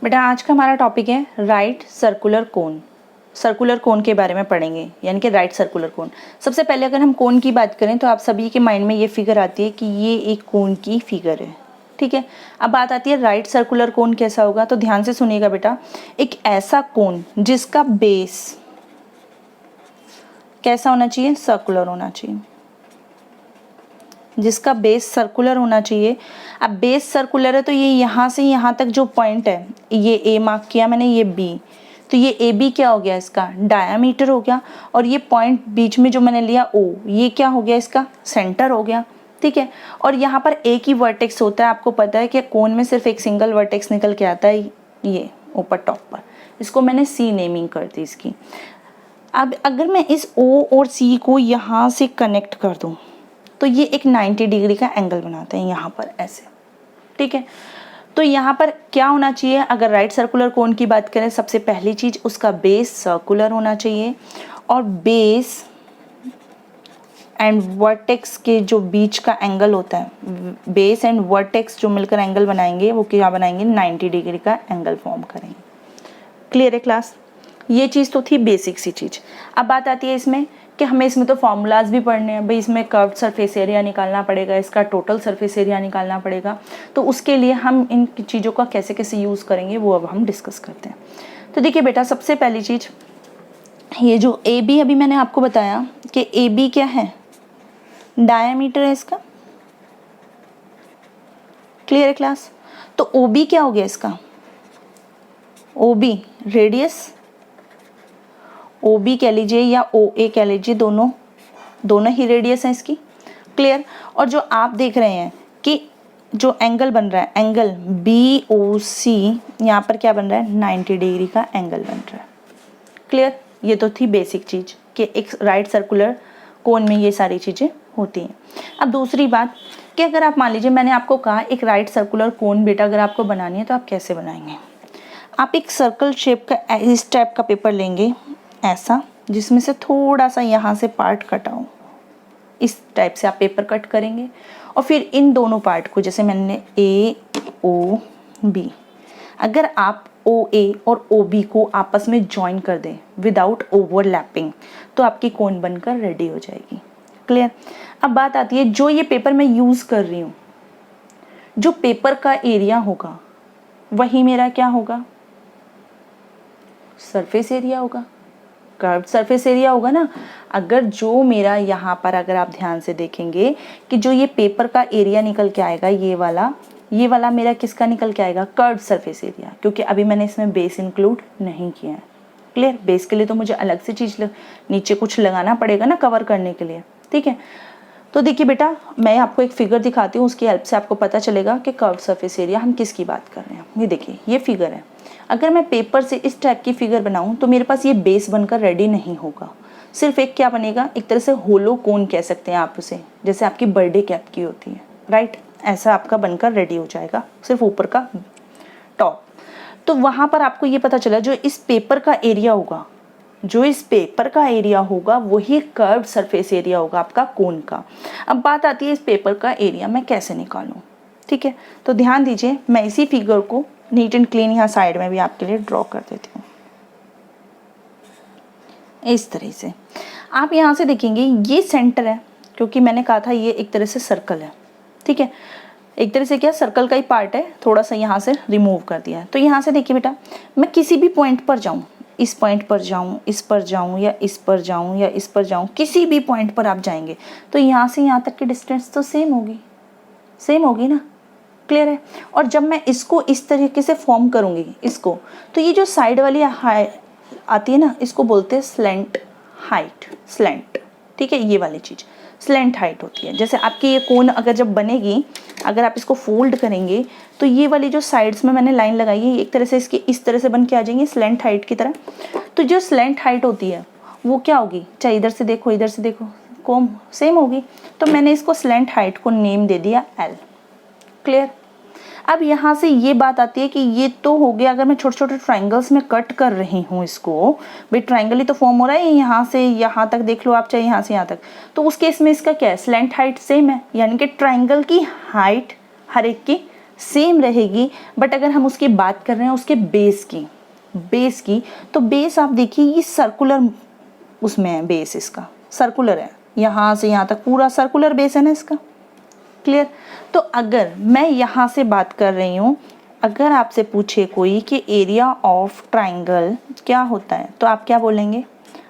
बेटा आज का हमारा टॉपिक है right circular cone. Circular cone के बारे में पढ़ेंगे, यानी कि राइट सर्कुलर कोन। सबसे पहले अगर हम कोन की बात करें तो आप सभी के माइंड में ये फिगर आती है कि ये एक कोन की फिगर है, ठीक है। अब बात आती है राइट सर्कुलर कोन कैसा होगा, तो ध्यान से सुनिएगा बेटा। एक ऐसा कोन जिसका बेस कैसा होना चाहिए, सर्कुलर होना चाहिए, जिसका बेस सर्कुलर होना चाहिए। अब बेस सर्कुलर है तो ये यहाँ से यहाँ तक जो पॉइंट है, ये ए मार्क किया मैंने, ये बी, तो ये ए बी क्या हो गया, इसका डायामीटर हो गया। और ये पॉइंट बीच में जो मैंने लिया ओ, ये क्या हो गया, इसका सेंटर हो गया, ठीक है। और यहाँ पर एक ही वर्टेक्स होता है, आपको पता है कि कोन में सिर्फ एक सिंगल वर्टेक्स निकल के आता है, ये ऊपर टॉप पर। इसको मैंने सी नेमिंग कर दी इसकी। अब अगर मैं इस ओ और सी को यहाँ से कनेक्ट कर दूँ तो ये एक 90 डिग्री का एंगल बनाते हैं यहाँ पर ऐसे, ठीक है। तो यहाँ पर क्या होना चाहिए, अगर राइट सर्कुलर कोन की बात करें, सबसे पहली चीज उसका बेस सर्कुलर होना चाहिए। और बेस एंड वर्टेक्स के जो बीच का एंगल होता है, बेस एंड वर्टेक्स जो मिलकर एंगल बनाएंगे वो क्या बनाएंगे, 90 डिग्री का एंगल फॉर्म करेंगे। क्लियर है क्लास? ये चीज़ तो थी बेसिक सी चीज़। अब बात आती है इसमें कि हमें इसमें तो फॉर्मूलाज भी पढ़ने हैं भाई। इसमें कर्व्ड सरफेस एरिया निकालना पड़ेगा, इसका टोटल सरफेस एरिया निकालना पड़ेगा। तो उसके लिए हम इन चीज़ों का कैसे कैसे यूज़ करेंगे वो अब हम डिस्कस करते हैं। तो देखिए बेटा, सबसे पहली चीज़ ये जो ए बी अभी मैंने आपको बताया कि ए बी क्या है, डायामीटर है इसका। क्लियर है क्लास? तो ओ बी क्या हो गया इसका, O B radius, O B कह लीजिए या ओ ए कह लीजिए, दोनों ही रेडियस हैं इसकी। क्लियर? और जो आप देख रहे हैं कि जो एंगल बन रहा है, एंगल बी ओ सी, यहाँ पर क्या बन रहा है, 90 डिग्री का एंगल बन रहा है। क्लियर? ये तो थी बेसिक चीज़ कि एक राइट सर्कुलर कोन में ये सारी चीज़ें होती हैं। अब दूसरी बात कि अगर आप मान लीजिए, मैंने आपको कहा एक राइट सर्कुलर कोन बेटा अगर आपको बनानी है तो आप कैसे बनाएंगे। आप एक सर्कल शेप का इस टाइप का पेपर लेंगे ऐसा, जिसमें से थोड़ा सा यहाँ से पार्ट कटा हो, इस टाइप से आप पेपर कट करेंगे। और फिर इन दोनों पार्ट को, जैसे मैंने ए ओ बी, अगर आप ओ ए और ओ बी को आपस में ज्वाइन कर दें विदाउट ओवरलैपिंग तो आपकी कोन बनकर रेडी हो जाएगी। क्लियर? अब बात आती है, जो ये पेपर मैं यूज़ कर रही हूँ, जो पेपर का एरिया होगा वही मेरा क्या होगा, सरफेस एरिया होगा, कर्व्ड सरफेस एरिया होगा ना। अगर जो मेरा यहाँ पर, अगर आप ध्यान से देखेंगे कि जो ये पेपर का एरिया निकल के आएगा, ये वाला मेरा किसका निकल के आएगा, कर्व्ड सरफेस एरिया, क्योंकि अभी मैंने इसमें बेस इंक्लूड नहीं किया है। क्लियर? बेस के लिए तो मुझे अलग से चीज़ नीचे कुछ लगाना पड़ेगा ना कवर करने के लिए, ठीक है। तो देखिए बेटा, मैं आपको एक फिगर दिखाती हूँ, उसकी हेल्प से आपको पता चलेगा कि कर्व्ड सरफेस एरिया हम किसकी बात कर रहे हैं। ये देखिए, ये फिगर है। अगर मैं पेपर से इस टाइप की फिगर बनाऊं तो मेरे पास ये बेस बनकर रेडी नहीं होगा। सिर्फ एक क्या बनेगा, एक तरह से होलो कोन कह सकते हैं आप उसे, जैसे आपकी बर्थडे कैप की होती है, राइट? ऐसा आपका बनकर रेडी हो जाएगा, सिर्फ ऊपर का टॉप। तो वहाँ पर आपको ये पता चला जो इस पेपर का एरिया होगा, वही कर्व्ड सरफेस एरिया होगा आपका कोन का। अब बात आती है इस पेपर का एरिया मैं कैसे निकालूं, ठीक है। तो ध्यान दीजिए, मैं इसी फिगर को नीट एंड क्लीन यहाँ साइड में भी आपके लिए ड्रॉ कर देती हूँ। इस तरह से आप यहाँ से देखेंगे ये सेंटर है, क्योंकि मैंने कहा था ये एक तरह से सर्कल है, ठीक है। एक तरह से क्या, सर्कल का ही पार्ट है, थोड़ा सा यहाँ से रिमूव कर दिया है। तो यहाँ से देखिए बेटा, मैं किसी भी पॉइंट पर जाऊँ, इस पॉइंट पर जाऊँ, इस पर जाऊँ, या इस पर जाऊँ, या इस पर जाऊँ, किसी भी पॉइंट पर आप जाएंगे तो यहाँ से यहाँ तक की डिस्टेंस तो सेम होगी ना। क्लियर है? और जब मैं इसको इस तरीके से फॉर्म करूँगी इसको, तो ये जो साइड वाली आती है ना, इसको बोलते हैं स्लेंट हाइट, स्लेंट, ठीक है। ये वाली चीज़ स्लेंट हाइट होती है। जैसे आपकी ये कोन अगर जब बनेगी, अगर आप इसको फोल्ड करेंगे तो ये वाली जो साइड्स में मैंने लाइन लगाई है, एक तरह से इसकी इस तरह से बन के आ जाएंगी स्लेंट हाइट की तरह। तो जो स्लेंट हाइट होती है वो क्या होगी, चाहे इधर से देखो इधर से देखो, कोम सेम होगी। तो मैंने इसको स्लेंट हाइट को नेम दे दिया एल। क्लियर? अब यहाँ से ये बात आती है कि ये तो हो गया, अगर मैं छोटे छोटे ट्राइंगल्स में कट कर रही हूँ इसको, भाई ट्राइंगल ही तो फॉर्म हो रहा है, यहाँ से यहाँ तक देख लो आप, चाहे यहाँ से यहाँ तक, तो उस केस में इसका क्या है, स्लेंट हाइट सेम है, यानी कि ट्राइंगल की हाइट हर एक की सेम रहेगी, बट अगर हम उसकी बात कर रहे हैं उसके बेस की तो बेस आप देखिए ये सर्कुलर उसमें है, बेस इसका सर्कुलर है, यहाँ से यहाँ तक पूरा सर्कुलर बेस है ना इसका। क्लियर। तो अगर मैं यहाँ से बात कर रही हूँ, अगर आपसे पूछे कोई कि एरिया ऑफ ट्राइंगल क्या होता है तो आप क्या बोलेंगे?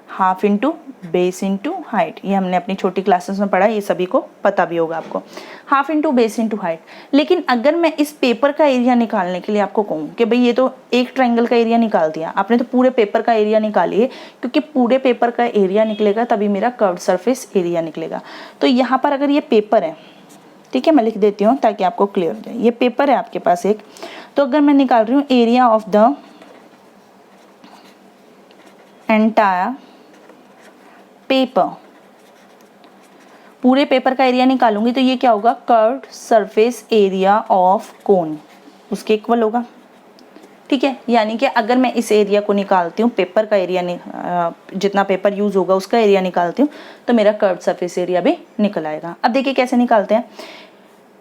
Half into base into height. ये हमने अपनी छोटी क्लासेस में पढ़ा, ये सभी को पता भी होगा आपको, half into base into height. लेकिन अगर मैं इस पेपर का एरिया निकालने के लिए आपको कहूँ कि भाई ये तो एक ट्राइंगल का एरिया निकाल दिया आपने, तो पूरे पेपर का एरिया निकालिए, क्योंकि पूरे पेपर का एरिया निकलेगा तभी मेरा कर्व्ड सरफेस एरिया निकलेगा। तो यहाँ पर अगर ये पेपर है, ठीक है, मैं लिख देती हूँ ताकि आपको क्लियर हो जाए, ये पेपर है आपके पास एक, तो अगर मैं निकाल रही हूँ area of the entire paper, पूरे पेपर का एरिया निकालूंगी तो ये क्या होगा? Curved surface area of cone, उसके इक्वल होगा। ठीक है, यानी कि अगर मैं इस एरिया को निकालती हूँ, पेपर का एरिया जितना पेपर यूज होगा उसका एरिया निकालती हूँ, तो मेरा कर्व्ड सरफेस एरिया भी निकल आएगा। अब देखिए कैसे निकालते हैं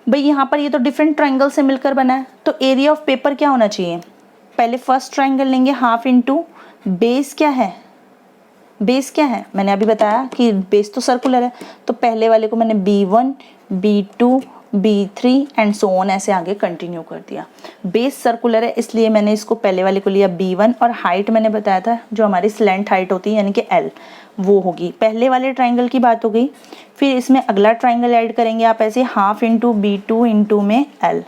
भाई, यहाँ पर ये तो डिफरेंट ट्राइंगल से मिलकर बना है, तो एरिया ऑफ पेपर क्या होना चाहिए? पहले फर्स्ट ट्राइंगल लेंगे, हाफ इंटू बेस क्या है? बेस क्या है? मैंने अभी बताया कि बेस तो सर्कुलर है, तो पहले वाले को मैंने B1, B2, B3 and so on ऐसे आगे कंटिन्यू कर दिया। बेस सर्कुलर है इसलिए मैंने इसको पहले वाले को लिया B1, और हाइट मैंने बताया था जो हमारी स्लैंट हाइट होती है यानी कि L, वो होगी। पहले वाले ट्राइंगल की बात हो गई, फिर इसमें अगला ट्राइंगल ऐड करेंगे आप ऐसे, हाफ इंटू B2 इंटू में L।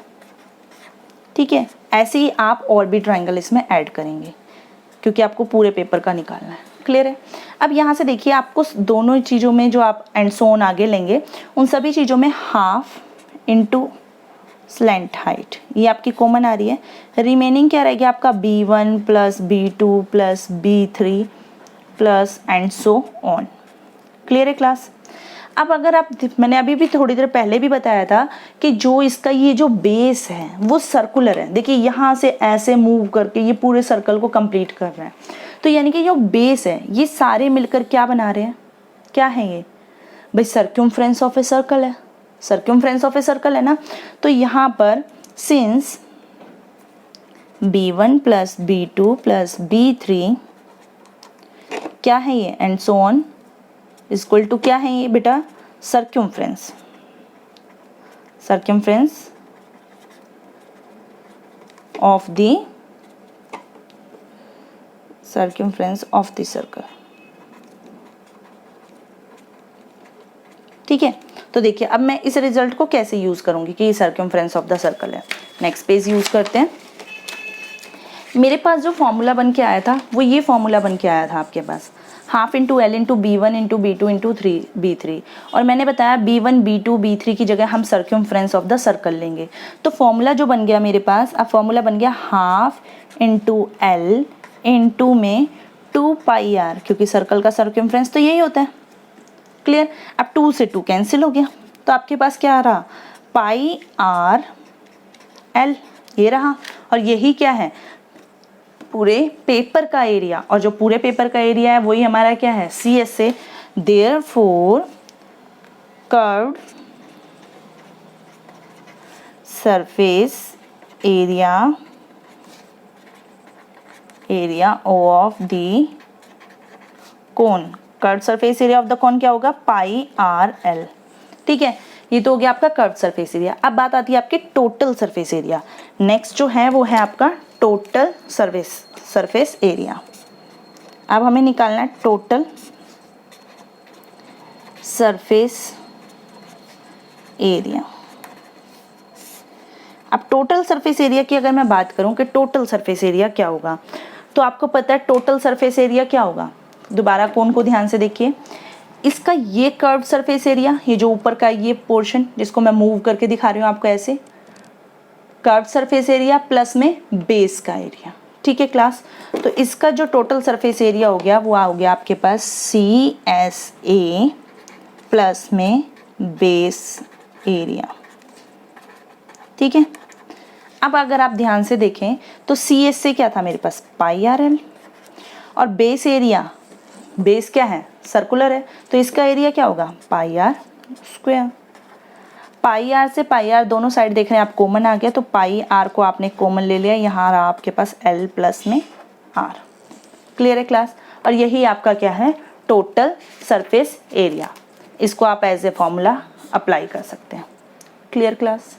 ठीक है, ऐसे ही आप और भी ट्राइंगल इसमें ऐड करेंगे क्योंकि आपको पूरे पेपर का निकालना है। क्लियर है? अब यहाँ से देखिए आपको दोनों चीज़ों में जो आप एंड सो ऑन आगे लेंगे उन सभी चीज़ों में हाफ इंटू स्लैंट हाइट ये आपकी कॉमन आ रही है। रिमेनिंग क्या रहेगी आपका? B1 plus B2 plus B3 plus and so on. Clear है क्लास? अब अगर आप, मैंने अभी भी थोड़ी देर पहले भी बताया था कि जो इसका ये जो बेस है वो सर्कुलर है। देखिए यहाँ से ऐसे मूव करके ये पूरे सर्कल को कंप्लीट कर रहा है, तो यानी कि जो बेस है ये सारे मिलकर क्या बना रहे हैं? क्या है ये भाई? सर्कमफ्रेंस ऑफ ए सर्कल है। सर्कमफ्रेंस ऑफ ए सर्कल है ना, तो यहाँ पर since B1 plus B2 plus B3 क्या है ये? And so on equal to क्या है ये बेटा? Circumference. Circumference of the circumference of the circle. ठीक है, तो देखिए अब मैं इस रिजल्ट को कैसे यूज करूंगी कि ये सर्कमफ्रेंस ऑफ द सर्कल है। नेक्स्ट पेज यूज करते हैं। मेरे पास जो फॉर्मूला बन के आया था वो ये फॉर्मूला बन के आया था आपके पास, half into L into B1 into B2 into B3, और मैंने बताया B1 B2 B3 की जगह हम सर्कमफ्रेंस ऑफ द सर्कल लेंगे। तो फॉर्मूला जो बन गया मेरे पास, अब फॉर्मूला बन गया हाफ इंटू L इंटू में 2πr, क्योंकि सर्कल का सर्कमफ्रेंस तो यही होता है। क्लियर? अब 2 से 2 कैंसिल हो गया, तो आपके पास क्या आ रहा? πr L, ये रहा, और यही क्या है? पूरे पेपर का एरिया, और जो पूरे पेपर का एरिया है वही हमारा क्या है? CS से। Therefore curved surface area of the cone, curved surface area of the cone क्या होगा? πr_L। ठीक है, ये तो हो गया आपका कर्व्ड सरफेस एरिया। अब बात आती है आपके टोटल सरफेस एरिया। नेक्स्ट जो है वो है आपका टोटल सरफेस एरिया। अब हमें निकालना है टोटल सरफेस एरिया। अब टोटल सरफेस एरिया की अगर मैं बात करूं कि टोटल सरफेस एरिया क्या होगा, तो आपको पता है टोटल सरफेस एरिया क्या होगा। दोबारा कोन को ध्यान से देखिए, इसका ये कर्व्ड सरफेस एरिया, ये जो ऊपर का ये पोर्शन जिसको मैं मूव करके दिखा रही हूँ आपको ऐसे, कर्व्ड सरफेस एरिया प्लस में बेस का एरिया। ठीक है क्लास, तो इसका जो टोटल सरफेस एरिया हो गया वो हो गया आपके पास CSA प्लस में बेस एरिया। ठीक है, अब अगर आप ध्यान से देखें तो CSA क्या था मेरे पास? πr_L, और बेस एरिया, बेस क्या है? सर्कुलर है, तो इसका एरिया क्या होगा? πr²। पाई आर से पाई आर दोनों साइड देख रहे हैं आप कॉमन आ गया, तो पाई आर को आपने कॉमन ले लिया, यहाँ रहा आपके पास एल प्लस में आर। क्लियर है क्लास? और यही आपका क्या है, टोटल सरफेस एरिया। इसको आप एज ए फॉर्मूला अप्लाई कर सकते हैं। Clear class?